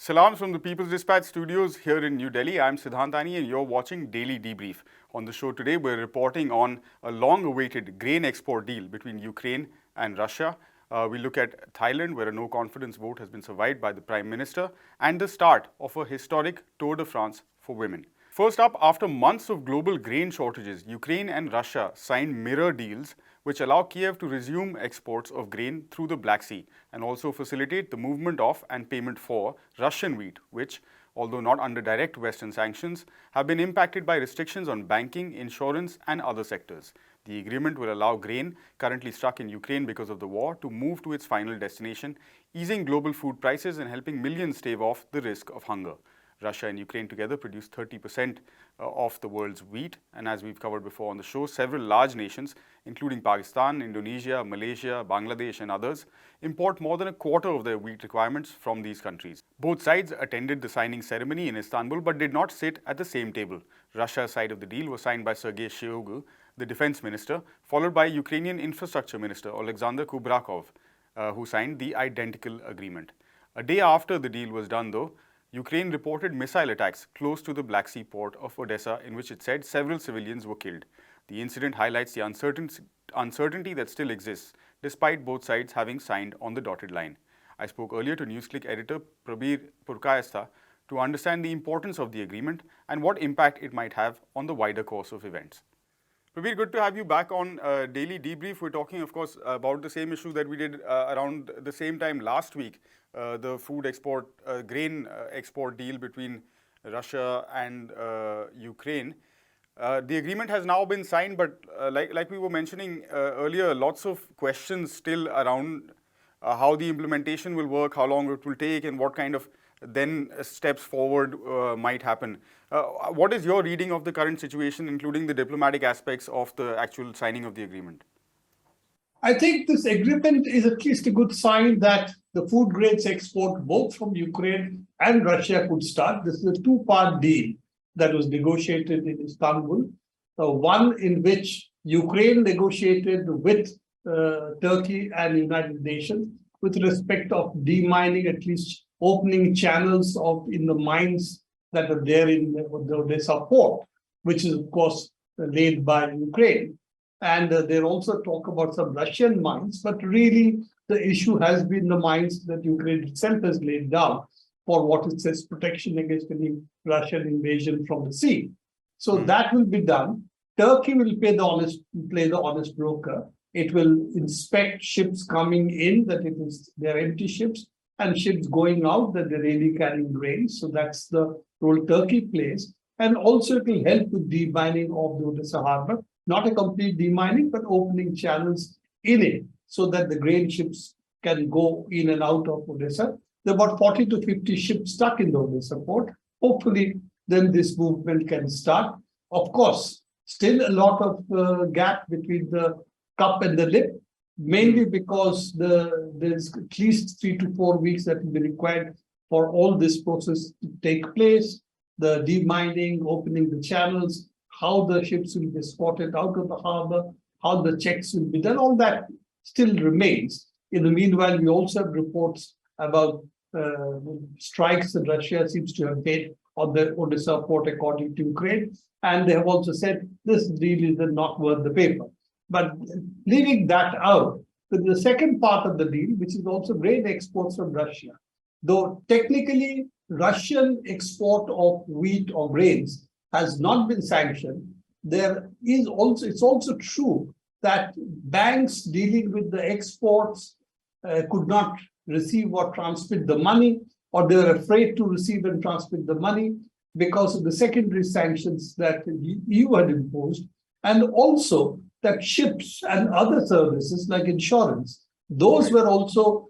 Salams from the People's Dispatch studios here in New Delhi. I'm Siddhantani and you're watching Daily Debrief. On the show today, we're reporting on a long-awaited grain export deal between Ukraine and Russia. We look at Thailand, where a no-confidence vote has been survived by the Prime Minister, and the start of a historic Tour de France for women. First up, after months of global grain shortages, Ukraine and Russia signed mirror deals which allow Kiev to resume exports of grain through the Black Sea and also facilitate the movement of and payment for Russian wheat, which, although not under direct Western sanctions, have been impacted by restrictions on banking, insurance, and other sectors. The agreement will allow grain currently stuck in Ukraine because of the war to move to its final destination, easing global food prices and helping millions stave off the risk of hunger. Russia and Ukraine together produce 30% of the world's wheat, and as we've covered before on the show, several large nations, including Pakistan, Indonesia, Malaysia, Bangladesh, and others, import more than a quarter of their wheat requirements from these countries. Both sides attended the signing ceremony in Istanbul but did not sit at the same table. Russia's side of the deal was signed by Sergei Shoigu, the defense minister, followed by Ukrainian infrastructure minister Alexander Kubrakov, who signed the identical agreement. A day after the deal was done, though, Ukraine reported missile attacks close to the Black Sea port of Odessa, in which it said several civilians were killed. The incident highlights the uncertainty that still exists, despite both sides having signed on the dotted line. I spoke earlier to NewsClick editor Prabir Purkayastha to understand the importance of the agreement and what impact it might have on the wider course of events. Prabir, good to have you back on Daily Debrief. We're talking, of course, about the same issue that we did around the same time last week, the food export, grain export deal between Russia and Ukraine. The agreement has now been signed, but like we were mentioning earlier, lots of questions still around how the implementation will work, how long it will take, and what kind of then steps forward might happen. What is your reading of the current situation, including the diplomatic aspects of the actual signing of the agreement? I think this agreement is at least a good sign that the food grains export both from Ukraine and Russia could start. This is a two-part deal that was negotiated in Istanbul. One in which Ukraine negotiated with Turkey and United Nations with respect of demining, at least opening channels in the mines that are there in the Odessa port, which is, of course, laid by Ukraine. And they also talk about some Russian mines, but really the issue has been the mines that Ukraine itself has laid down for what it says protection against any Russian invasion from the sea. So that will be done. Turkey will play the honest broker. It will inspect ships coming in, that they're empty ships, and ships going out that they're really carrying grain. So that's the role Turkey plays. And also it will help with demining of the Odessa harbor. Not a complete demining, but opening channels in it so that the grain ships can go in and out of Odessa. There are about 40 to 50 ships stuck in the Odessa port. Hopefully, then this movement can start. Of course, still a lot of gap between the cup and the lip, mainly because there's at least 3 to 4 weeks that will be required for all this process to take place, the demining, opening the channels, how the ships will be escorted out of the harbor, how the checks will be done, all that still remains. In the meanwhile, we also have reports about strikes that Russia seems to have made on the Odessa port, according to Ukraine. And they have also said this deal is not worth the paper. But leaving that out, the second part of the deal, which is also grain exports from Russia, though technically Russian export of wheat or grains has not been sanctioned, it's also true that banks dealing with the exports could not receive or transmit the money, or they were afraid to receive and transmit the money because of the secondary sanctions that the EU had imposed, and also that ships and other services like insurance, those were also,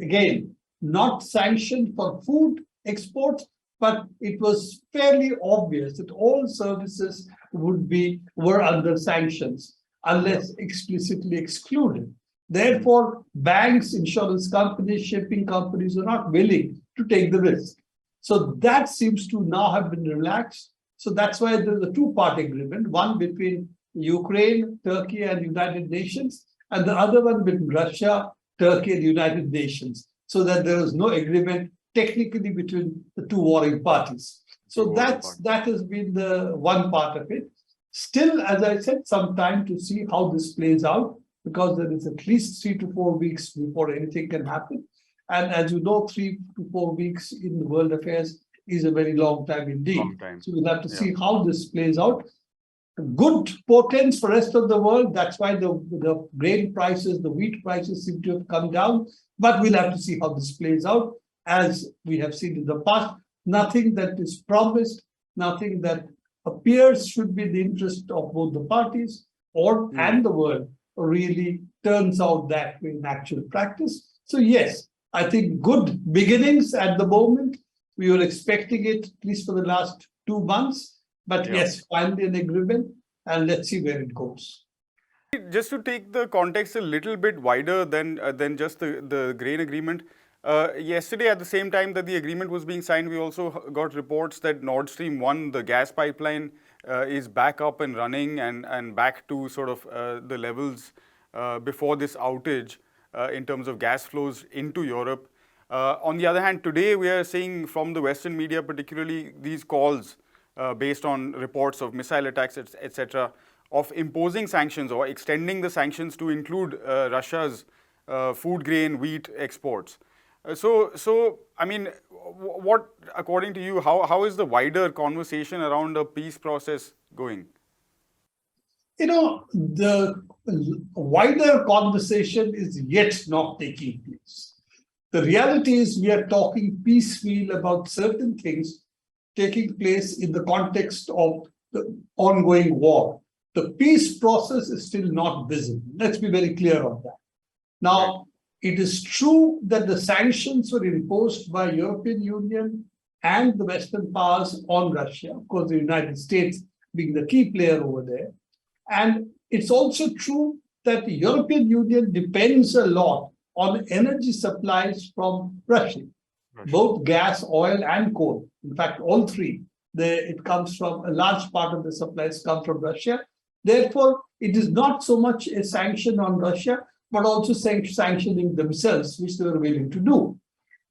again, not sanctioned for food exports, but it was fairly obvious that all services were under sanctions unless explicitly excluded. Therefore, banks, insurance companies, shipping companies are not willing to take the risk. So that seems to now have been relaxed. So that's why there's a two-part agreement, one between Ukraine, Turkey, and United Nations, and the other one between Russia, Turkey, and United Nations, so that there is no agreement technically between the two warring parties. So that has been the one part of it. Still, as I said, some time to see how this plays out, because there is at least 3 to 4 weeks before anything can happen. And as you know, 3 to 4 weeks in the world affairs is a very long time indeed. Long time. So we'll have to see how this plays out. Good portents for the rest of the world. That's why the grain prices, the wheat prices seem to have come down. But we'll have to see how this plays out. As we have seen in the past, nothing that is promised, nothing that appears should be the interest of both the parties and the world really turns out that way in actual practice. So yes, I think good beginnings at the moment. We were expecting it at least for the last 2 months. But yes, finally an agreement, and let's see where it goes. Just to take the context a little bit wider than just the grain agreement, yesterday at the same time that the agreement was being signed, we also got reports that Nord Stream 1, the gas pipeline, is back up and running and back to sort of the levels before this outage in terms of gas flows into Europe. On the other hand, today we are seeing from the Western media, particularly these calls based on reports of missile attacks, etc., of imposing sanctions or extending the sanctions to include Russia's food grain, wheat exports. So I mean, what, according to you, how is the wider conversation around a peace process going? You know, the wider conversation is yet not taking place. The reality is we are talking piecemeal about certain things taking place in the context of the ongoing war. The peace process is still not visible. Let's be very clear on that. Now, it is true that the sanctions were imposed by European Union and the Western powers on Russia, of course, the United States being the key player over there. And it's also true that the European Union depends a lot on energy supplies from Russia. Both gas, oil, and coal. In fact, all three. It comes from a large part of the supplies come from Russia. Therefore, it is not so much a sanction on Russia, but also sanctioning themselves, which they were willing to do.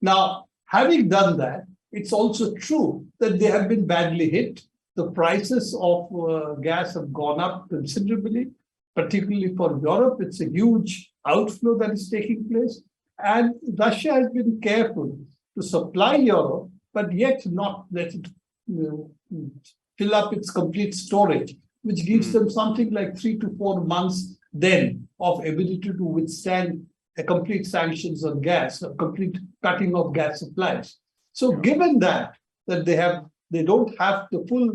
Now, having done that, it's also true that they have been badly hit. The prices of gas have gone up considerably, particularly for Europe. It's a huge outflow that is taking place. And Russia has been careful to supply Europe, but yet not let it fill up its complete storage, which gives them something like 3 to 4 months then of ability to withstand a complete sanctions on gas, a complete cutting of gas supplies. So given that they don't have the full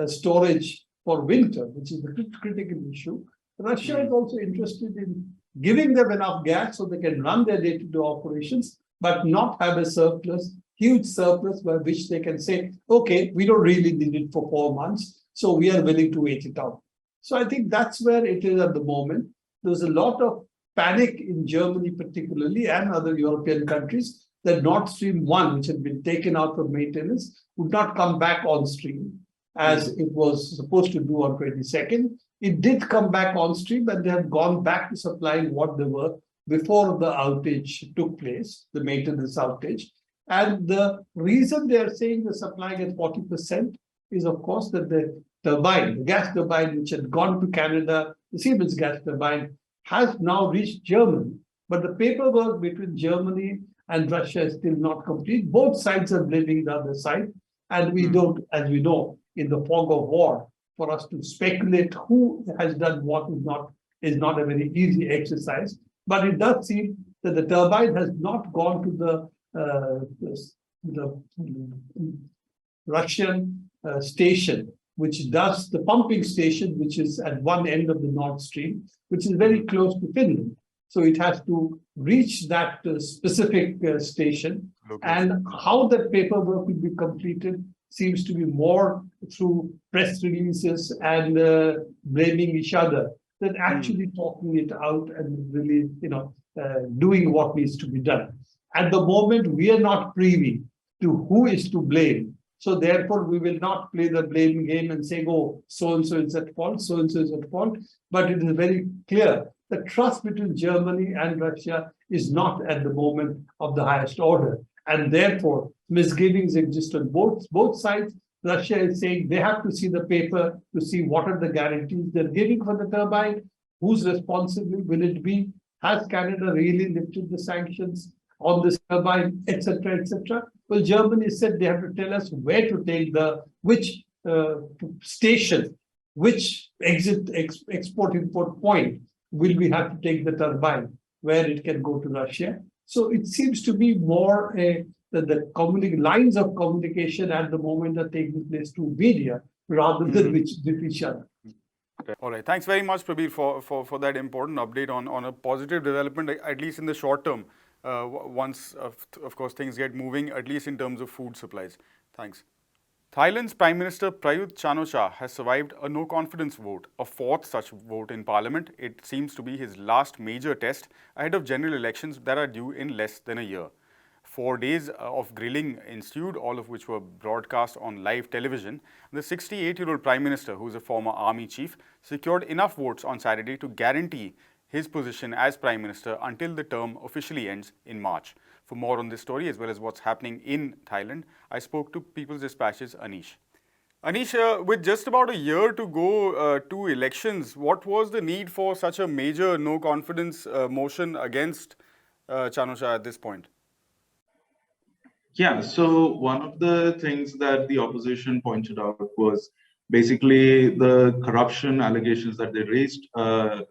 storage for winter, which is the critical issue, Russia is also interested in giving them enough gas so they can run their day-to-day operations, but not have a surplus, huge surplus by which they can say, okay, we don't really need it for 4 months, so we are willing to wait it out. So I think that's where it is at the moment. There's a lot of panic in Germany particularly and other European countries that Nord Stream 1, which had been taken out of maintenance, would not come back on stream as it was supposed to do on 22nd. It did come back on stream, and they have gone back to supplying what they were before the outage took place, the maintenance outage. And the reason they are saying they're supplying at 40% is, of course, that the turbine, the gas turbine, which had gone to Canada, the Siemens gas turbine, has now reached Germany. But the paperwork between Germany and Russia is still not complete. Both sides are blaming the other side. And we don't, as we know, in the fog of war, for us to speculate who has done what is not a very easy exercise. But it does seem that the turbine has not gone to the Russian station, which does the pumping station, which is at one end of the Nord Stream, which is very close to Finland. So it has to reach that specific station. And how that paperwork will be completed seems to be more through press releases and blaming each other than actually talking it out and really, doing what needs to be done. At the moment, we are not privy to who is to blame. So therefore, we will not play the blame game and say, oh, so-and-so is at fault, so-and-so is at fault. But it is very clear the trust between Germany and Russia is not at the moment of the highest order. And therefore, misgivings exist on both sides. Russia is saying they have to see the paper to see what are the guarantees they're giving for the turbine, whose responsibility will it be, has Canada really lifted the sanctions on this turbine, etc., etc. Well, Germany said they have to tell us where to take which station, which export import point will we have to take the turbine, where it can go to Russia. So it seems to be more the lines of communication at the moment are taking place through media rather than with each other. All right. Thanks very much, Prabir, for that important update on a positive development, at least in the short term, once, of course, things get moving, at least in terms of food supplies. Thanks. Thailand's Prime Minister Prayut Chan-o-cha has survived a no-confidence vote, a fourth such vote in parliament. It seems to be his last major test ahead of general elections that are due in less than a year. 4 days of grilling ensued, all of which were broadcast on live television. The 68-year-old Prime Minister, who is a former army chief, secured enough votes on Saturday to guarantee his position as Prime Minister until the term officially ends in March. For more on this story, as well as what's happening in Thailand, I spoke to People's Dispatch's Anish. Anish, with just about a year to go to elections, what was the need for such a major no-confidence motion against Chan-o-cha at this point? Yeah, so one of the things that the opposition pointed out was basically the corruption allegations that they raised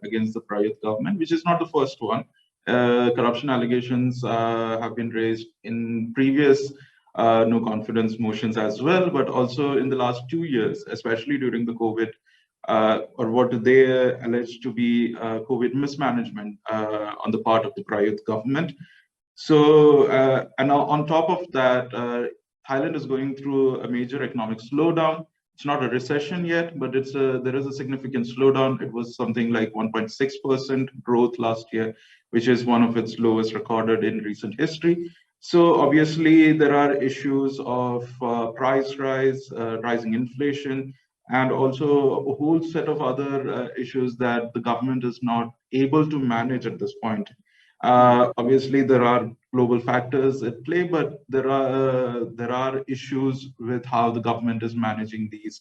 against the Prayut government, which is not the first one. Corruption allegations have been raised in previous no confidence motions as well, but also in the last 2 years, especially during the COVID, or what they allege to be COVID mismanagement on the part of the Prayut government. So, and on top of that, Thailand is going through a major economic slowdown. It's not a recession yet, but there is a significant slowdown. It was something like 1.6% growth last year, which is one of its lowest recorded in recent history. So obviously there are issues of price rise, rising inflation, and also a whole set of other issues that the government is not able to manage at this point. Obviously, there are global factors at play, but there are issues with how the government is managing these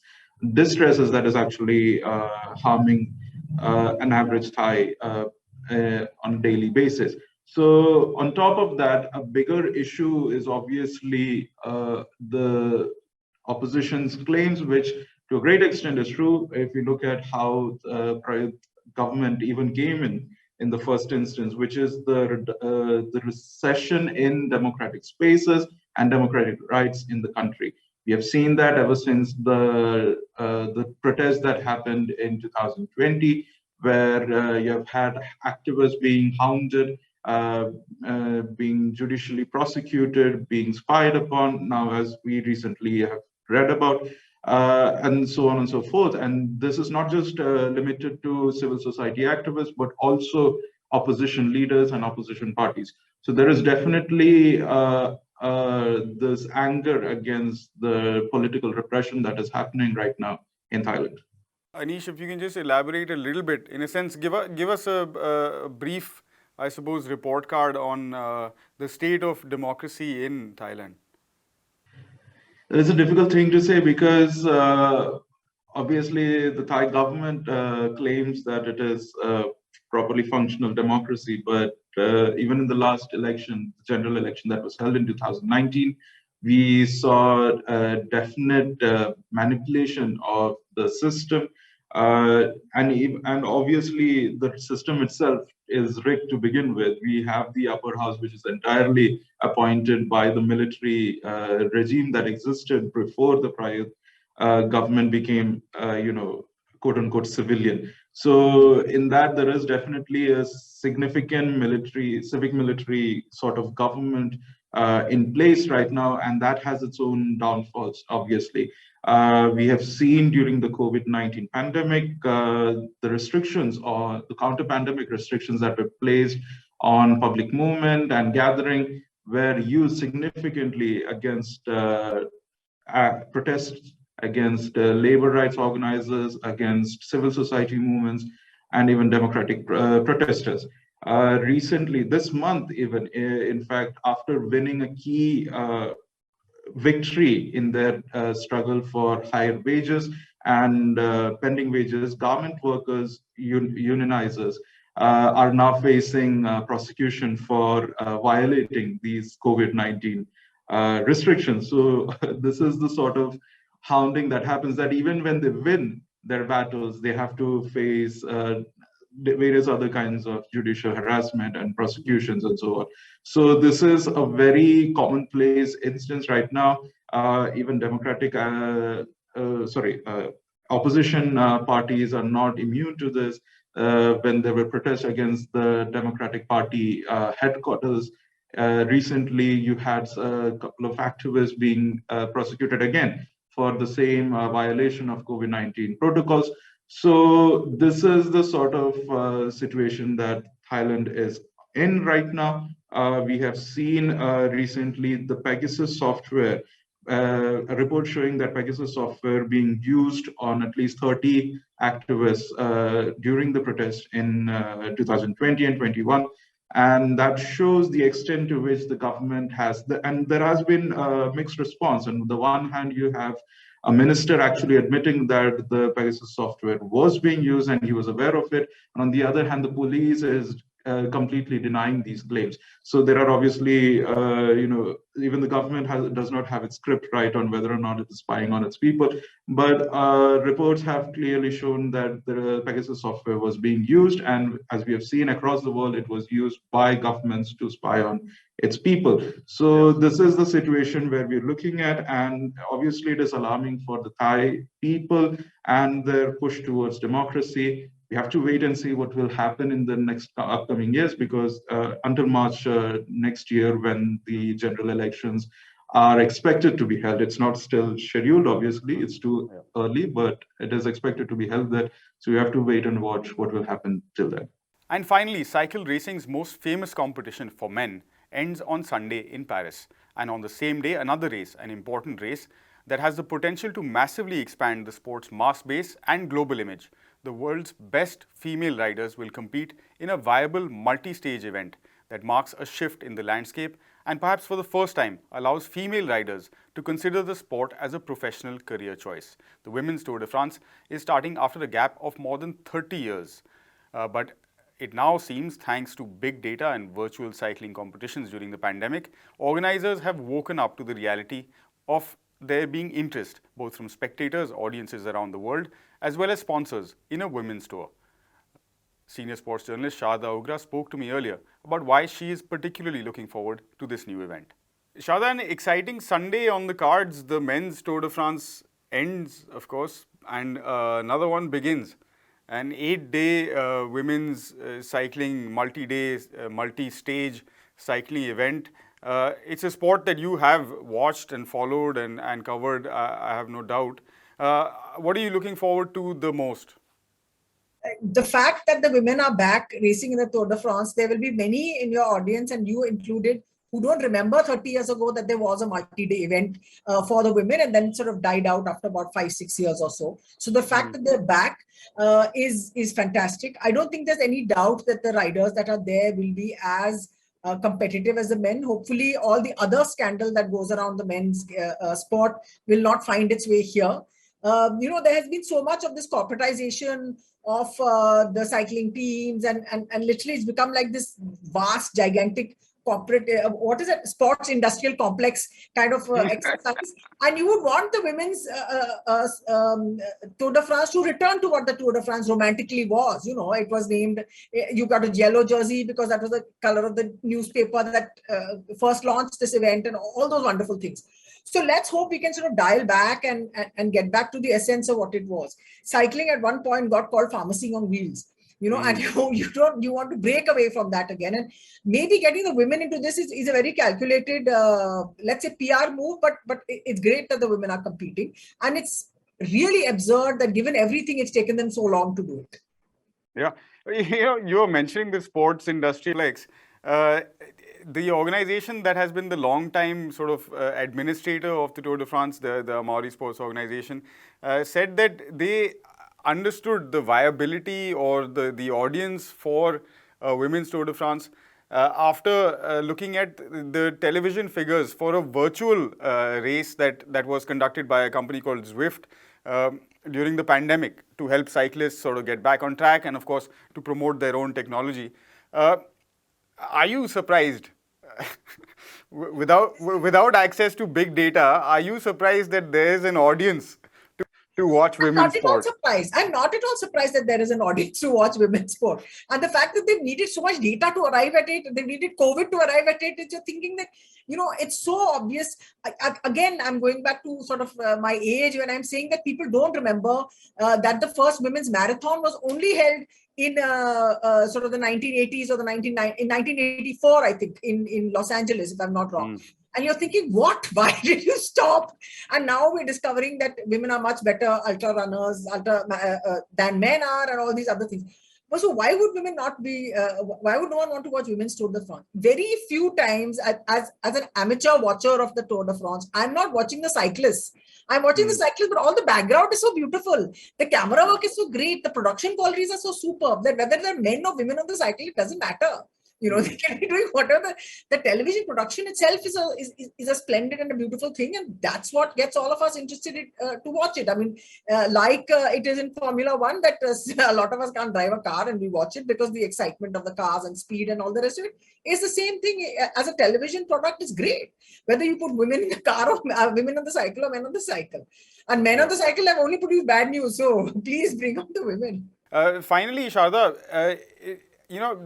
distresses that is actually harming an average Thai on a daily basis. So, on top of that, a bigger issue is obviously the opposition's claims, which to a great extent is true. If you look at how the government even came in the first instance, which is the recession in democratic spaces and democratic rights in the country. We have seen that ever since the protest that happened in 2020, where you have had activists being hounded, being judicially prosecuted, being spied upon. Now, as we recently have read about, and so on and so forth. And this is not just limited to civil society activists, but also opposition leaders and opposition parties. So there is definitely this anger against the political repression that is happening right now in Thailand. Anish, if you can just elaborate a little bit, in a sense, give us a brief, I suppose, report card on the state of democracy in Thailand. It's a difficult thing to say because obviously the Thai government claims that it is a properly functional democracy, but even in the last election, the general election that was held in 2019, we saw a definite manipulation of the system. And obviously the system itself is rigged to begin with. We have the upper house, which is entirely appointed by the military regime that existed before the prior government became, quote unquote, civilian. So in that, there is definitely a significant civic military sort of government in place right now, and that has its own downfalls, obviously. We have seen during the COVID-19 pandemic, the restrictions or the counter-pandemic restrictions that were placed on public movement and gathering were used significantly against protests, against labor rights organizers, against civil society movements, and even democratic protesters. Recently, this month even, in fact, after winning a key victory in their struggle for higher wages and pending wages. Garment workers, unionizers are now facing prosecution for violating these COVID-19 restrictions. So this is the sort of hounding that happens, that even when they win their battles, they have to face various other kinds of judicial harassment and prosecutions and so on. So this is a very commonplace instance right now. Even opposition parties are not immune to this. When there were protests against the Democratic Party headquarters, recently you had a couple of activists being prosecuted again for the same violation of COVID-19 protocols. So this is the sort of situation that Thailand is in right now. We have seen recently the Pegasus software, a report showing that Pegasus software being used on at least 30 activists during the protest in 2020 and 21. And that shows the extent to which the government has, and there has been a mixed response. On the one hand, you have a minister actually admitting that the Pegasus software was being used and he was aware of it. And on the other hand, the police is completely denying these claims. So there are obviously, even the government does not have its script right on whether or not it is spying on its people. But reports have clearly shown that the Pegasus software was being used. And as we have seen across the world, it was used by governments to spy on its people. So this is the situation where we're looking at. And obviously, it is alarming for the Thai people and their push towards democracy. We have to wait and see what will happen in the next upcoming years, because until March next year, when the general elections are expected to be held, it's not still scheduled, obviously, it's too early, but it is expected to be held there. So we have to wait and watch what will happen till then. And finally, cycle racing's most famous competition for men ends on Sunday in Paris. And on the same day, another race, an important race, that has the potential to massively expand the sport's mass base and global image. The world's best female riders will compete in a viable multi-stage event that marks a shift in the landscape and perhaps for the first time allows female riders to consider the sport as a professional career choice. The Women's Tour de France is starting after a gap of more than 30 years. But it now seems, thanks to big data and virtual cycling competitions during the pandemic, organizers have woken up to the reality of there being interest both from spectators, audiences around the world, as well as sponsors in a women's tour. Senior sports journalist Shada Ugra spoke to me earlier about why she is particularly looking forward to this new event. Shada, an exciting Sunday on the cards. The men's Tour de France ends, of course, and another one begins. An 8-day women's cycling, multi-day, multi-stage cycling event. It's a sport that you have watched and followed and covered, I have no doubt. What are you looking forward to the most? The fact that the women are back racing in the Tour de France, there will be many in your audience, and you included, who don't remember 30 years ago that there was a multi-day event for the women, and then sort of died out after about 5-6 years or so. So the fact that they're back is fantastic. I don't think there's any doubt that the riders that are there will be as competitive as the men. Hopefully all the other scandal that goes around the men's sport will not find its way here. There has been so much of this corporatization of the cycling teams, and literally it's become like this vast, gigantic corporate, sports industrial complex kind of exercise. And you would want the women's Tour de France to return to what the Tour de France romantically was. It was named, you got a yellow jersey because that was the color of the newspaper that first launched this event, and all those wonderful things. So let's hope we can sort of dial back and get back to the essence of what it was. Cycling at one point got called pharmacy on wheels, and you want to break away from that again. And maybe getting the women into this is a very calculated, let's say, PR move, but it's great that the women are competing. And it's really absurd that given everything, it's taken them so long to do it. Yeah, you're mentioning the sports industry complex. The organization that has been the long-time sort of administrator of the Tour de France, the Amaury Sports Organization, said that they understood the viability or the audience for women's Tour de France after looking at the television figures for a virtual race that was conducted by a company called Zwift during the pandemic to help cyclists sort of get back on track and, of course, to promote their own technology. Are you surprised? Without access to big data, are you surprised that there is an audience to watch women's sport? I'm not at all surprised that there is an audience to watch women's sport. And the fact that they've needed so much data to arrive at it, they needed COVID to arrive at it, you're thinking that, it's so obvious. Again, I'm going back to sort of my age when I'm saying that people don't remember that the first women's marathon was only held in sort of the 1980s or in 1984, I think, in Los Angeles, if I'm not wrong. And you're thinking, what? Why did you stop? And now we're discovering that women are much better ultra runners than men are, and all these other things. So why would women not be? Why would no one want to watch women's Tour de France? Very few times, as an amateur watcher of the Tour de France, I'm not watching the cyclists. I'm watching the cyclists, but all the background is so beautiful. The camera work is so great. The production qualities are so superb that whether they're men or women on the cycle, it doesn't matter. They can be doing whatever. The television production itself is a splendid and a beautiful thing, and that's what gets all of us interested to watch it. I mean, it is in Formula One that a lot of us can't drive a car and we watch it because the excitement of the cars and speed and all the rest of it is the same thing. As a television product, is great. Whether you put women in the car or women on the cycle or men on the cycle. And men on the cycle have only produced bad news, so please bring up the women. Finally, Sharda,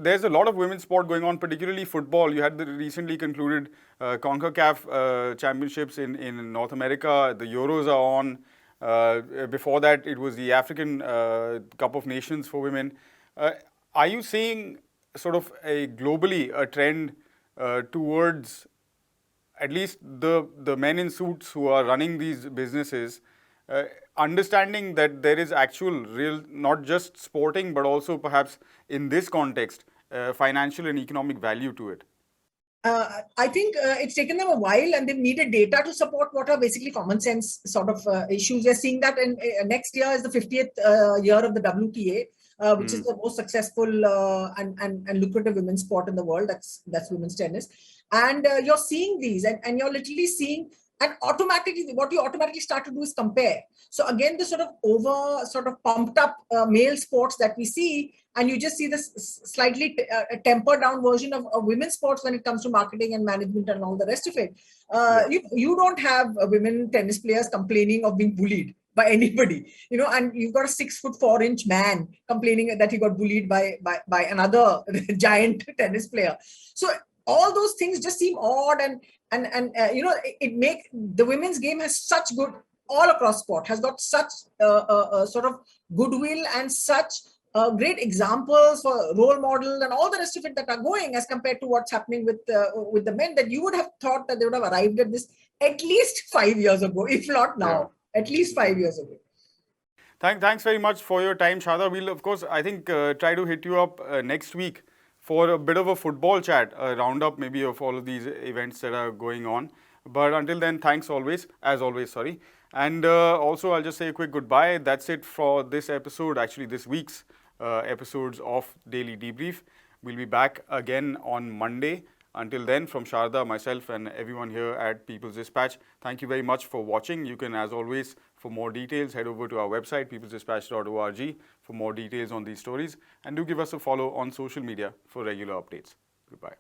there's a lot of women's sport going on, particularly football. You had the recently concluded CONCACAF championships in North America. The Euros are on. Before that, it was the African Cup of Nations for women. Are you seeing sort of globally a trend towards at least the men in suits who are running these businesses understanding that there is actual real, not just sporting, but also perhaps in this context, financial and economic value to it? I think it's taken them a while, and they've needed data to support what are basically common sense sort of issues. We're seeing that in next year is the 50th year of the WTA, which is the most successful and lucrative women's sport in the world. That's women's tennis. And you're seeing these, and you're literally seeing, and automatically, what you automatically start to do is compare. So again, the sort of pumped up male sports that we see, and you just see this slightly tempered down version of women's sports when it comes to marketing and management and all the rest of it. You don't have women tennis players complaining of being bullied by anybody, and you've got a 6'4" man complaining that he got bullied by another giant tennis player. So all those things just seem odd, and it make the women's game has such good all across sport, has got such sort of goodwill and such great examples for role model and all the rest of it that are going as compared to what's happening with the men, that you would have thought that they would have arrived at this at least 5 years ago, if not now, at least 5 years ago. Thanks very much for your time, Sharda. We'll, of course, I think, try to hit you up next week for a bit of a football chat, a roundup maybe of all of these events that are going on. But until then, thanks as always, sorry. And also, I'll just say a quick goodbye. That's it for this episode, actually this week's episodes of Daily Debrief. We'll be back again on Monday. Until then, from Sharda, myself, and everyone here at People's Dispatch, thank you very much for watching. You can, as always, for more details, head over to our website, peoplesdispatch.org, for more details on these stories. And do give us a follow on social media for regular updates. Goodbye.